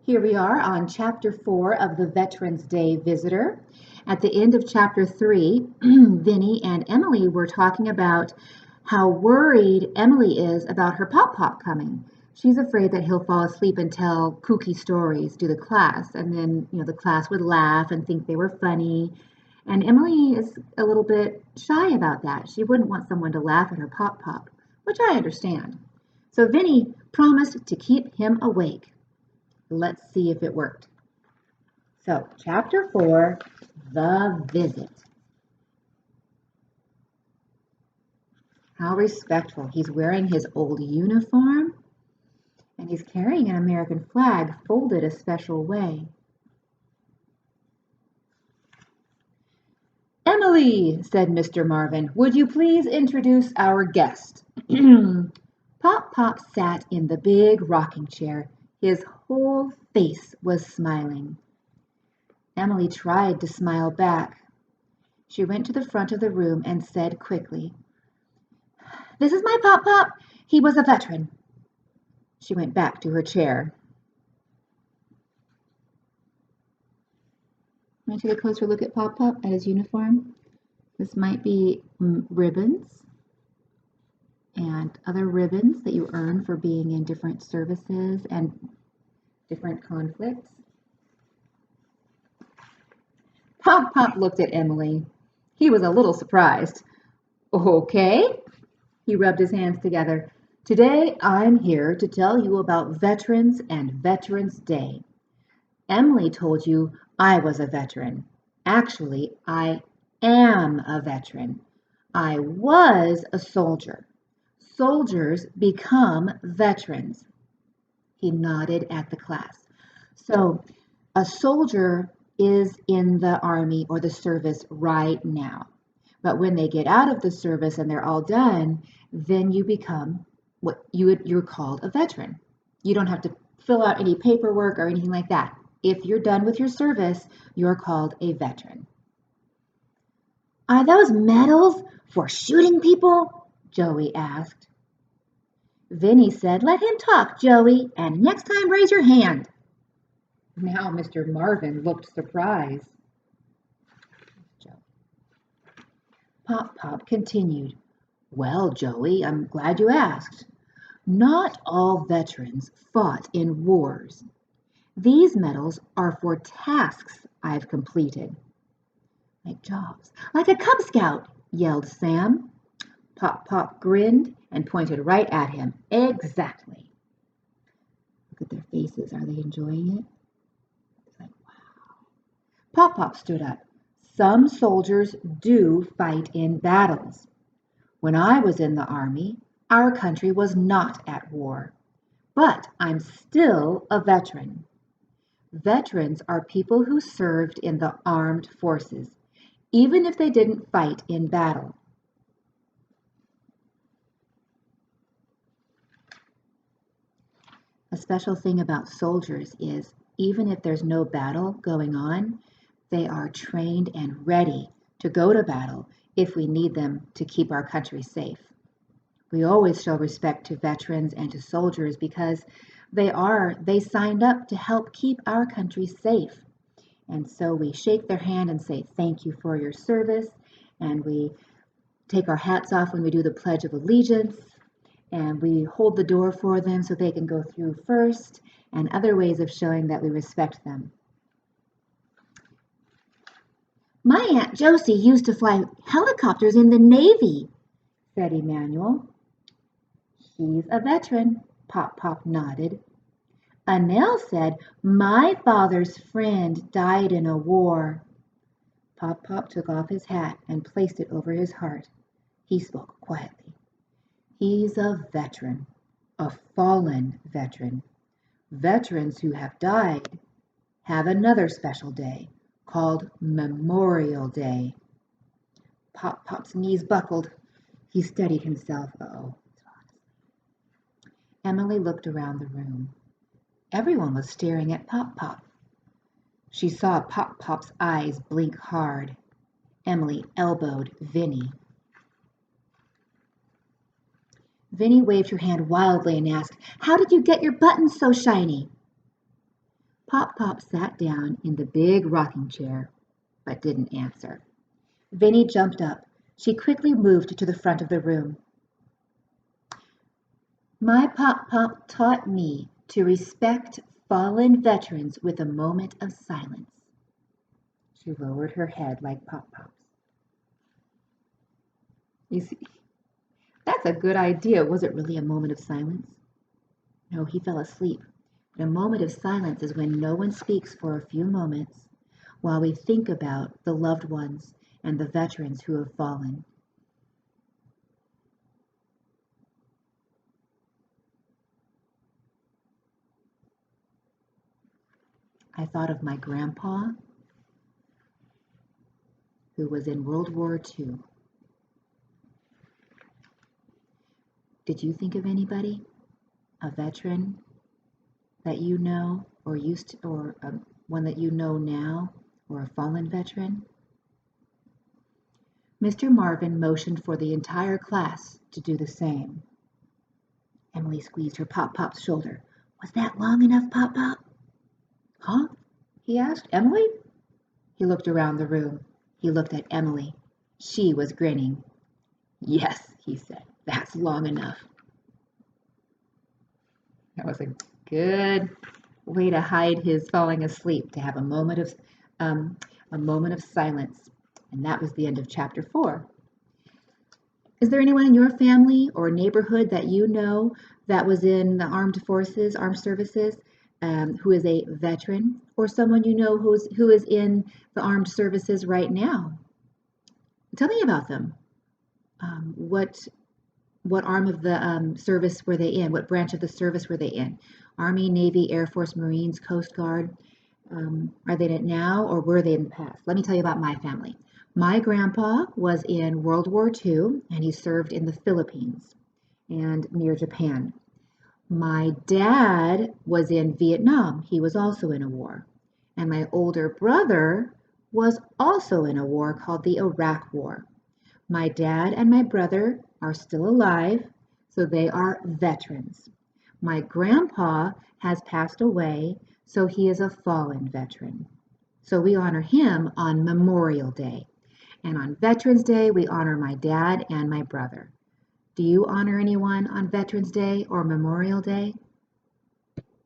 Here we are on Chapter 4 of the Veterans Day Visitor. At the end of Chapter 3, Vinny and Emily were talking about how worried Emily is about her Pop-Pop coming. She's afraid that he'll fall asleep and tell kooky stories to the class, and then, the class would laugh and think they were funny. And Emily is a little bit shy about that. She wouldn't want someone to laugh at her Pop-Pop, which I understand. So Vinny promised to keep him awake. Let's see if it worked. So, Chapter 4, The Visit. How respectful. He's wearing his old uniform, and he's carrying an American flag folded a special way. Emily, said Mr. Marvin, would you please introduce our guest? Pop-Pop sat in the big rocking chair. His whole face was smiling. Emily tried to smile back. She went to the front of the room and said quickly, "This is my Pop-Pop. He was a veteran." She went back to her chair. Want to take a closer look at Pop-Pop, at his uniform? This might be ribbons and other ribbons that you earn for being in different services and different conflicts. Pop-Pop looked at Emily. He was a little surprised. Okay, he rubbed his hands together. Today I'm here to tell you about veterans and Veterans Day. Emily told you I was a veteran. Actually, I am a veteran. I was a soldier. Soldiers become veterans. He nodded at the class. So, a soldier is in the army or the service right now. But when they get out of the service and they're all done, then you become what you're called a veteran. You don't have to fill out any paperwork or anything like that. If you're done with your service, you're called a veteran. Are those medals for shooting people? Joey asked. Vinny said, "Let him talk, Joey, and next time raise your hand." Now Mr. Marvin looked surprised. Pop-Pop continued, "Well, Joey, I'm glad you asked. Not all veterans fought in wars. These medals are for tasks I've completed." Like jobs. Like a Cub Scout, yelled Sam. Pop-Pop grinned and pointed right at him. Exactly. Look at their faces. Are they enjoying it? It's like, wow. Pop-Pop stood up. Some soldiers do fight in battles. When I was in the army, our country was not at war. But I'm still a veteran. Veterans are people who served in the armed forces, even if they didn't fight in battle. A special thing about soldiers is, even if there's no battle going on, they are trained and ready to go to battle if we need them to keep our country safe. We always show respect to veterans and to soldiers because they signed up to help keep our country safe. And so we shake their hand and say, "Thank you for your service." And we take our hats off when we do the Pledge of Allegiance. And we hold the door for them so they can go through first, and other ways of showing that we respect them. My Aunt Josie used to fly helicopters in the Navy, said Emmanuel. He's a veteran, Pop-Pop nodded. Annelle said, my father's friend died in a war. Pop-Pop took off his hat and placed it over his heart. He spoke quietly. He's a veteran, a fallen veteran. Veterans who have died have another special day called Memorial Day. Pop-Pop's knees buckled. He steadied himself. Uh-oh. Emily looked around the room. Everyone was staring at Pop-Pop. She saw Pop-Pop's eyes blink hard. Emily elbowed Vinny. Vinny waved her hand wildly and asked, "How did you get your buttons so shiny?" Pop Pop sat down in the big rocking chair, but didn't answer. Vinny jumped up. She quickly moved to the front of the room. My Pop Pop taught me to respect fallen veterans with a moment of silence. She lowered her head like Pop Pop's. You see, that's a good idea. Was it really a moment of silence? No, he fell asleep. But a moment of silence is when no one speaks for a few moments while we think about the loved ones and the veterans who have fallen. I thought of my grandpa, who was in World War II. Did you think of anybody? A veteran that you know or used to, or one that you know now, or a fallen veteran? Mr. Marvin motioned for the entire class to do the same. Emily squeezed her Pop Pop's shoulder. Was that long enough, Pop Pop? Huh? He asked. Emily? He looked around the room. He looked at Emily. She was grinning. Yes, he said, that's long enough. That was a good way to hide his falling asleep, to have a moment of silence. And that was the end of chapter 4. Is there anyone in your family or neighborhood that you know that was in the armed forces, armed services, who is a veteran, or someone you know who is in the armed services right now? Tell me about them. What arm of the service were they in? What branch of the service were they in? Army, Navy, Air Force, Marines, Coast Guard? Are they in it now, or were they in the past? Let me tell you about my family. My grandpa was in World War II, and he served in the Philippines and near Japan. My dad was in Vietnam. He was also in a war. And my older brother was also in a war called the Iraq War. My dad and my brother are still alive, so they are veterans. My grandpa has passed away, so he is a fallen veteran. So we honor him on Memorial Day. And on Veterans Day, we honor my dad and my brother. Do you honor anyone on Veterans Day or Memorial Day?